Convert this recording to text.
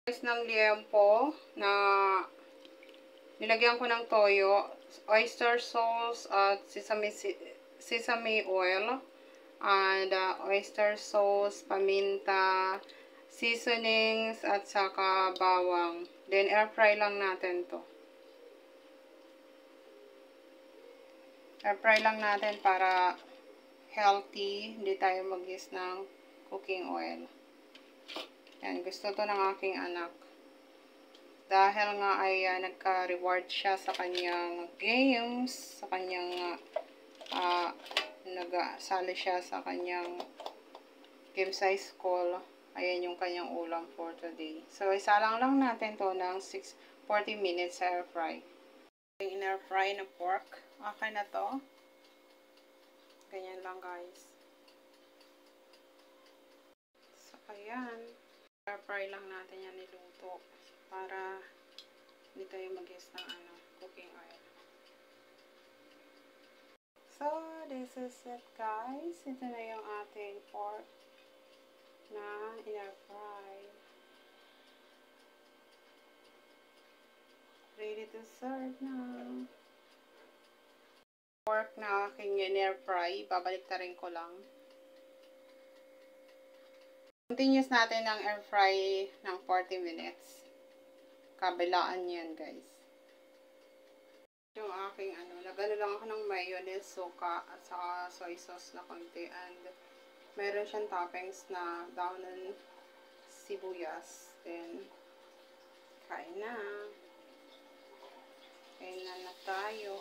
Ng liempo na nilagyan ko ng toyo, oyster sauce at sesame oil, and oyster sauce, paminta, seasonings, at saka bawang. Then air fry lang natin to. Air fry lang natin para healthy, hindi tayo mag-use ng cooking oil. Yan, gusto to ng aking anak. Dahil nga ay nagka-reward siya sa kanyang games, sa kanyang nag-sali siya sa kanyang game sa school. Ayan yung kanyang ulam for today. So, isalang lang natin to ng 40 minutes sa air fry. Yung in-air fry na pork. Okay na to. Ganyan lang, guys. So, ayan. Air fry lang natin yan niluto para hindi tayo mag-use ng cooking oil. So, this is it, guys. Ito na yung ating pork na in-air fry. Ready to serve na. Pork na aking in-air fry. Babalik na rin ko lang. Continuous natin ng air fry ng 40 minutes. Kabilaan yan, guys. Yung aking nagano lang ako ng mayonnaise, suka, at saka soy sauce na konti. And meron siyang toppings na daon ng sibuyas. Then, kain na. Kain na tayo.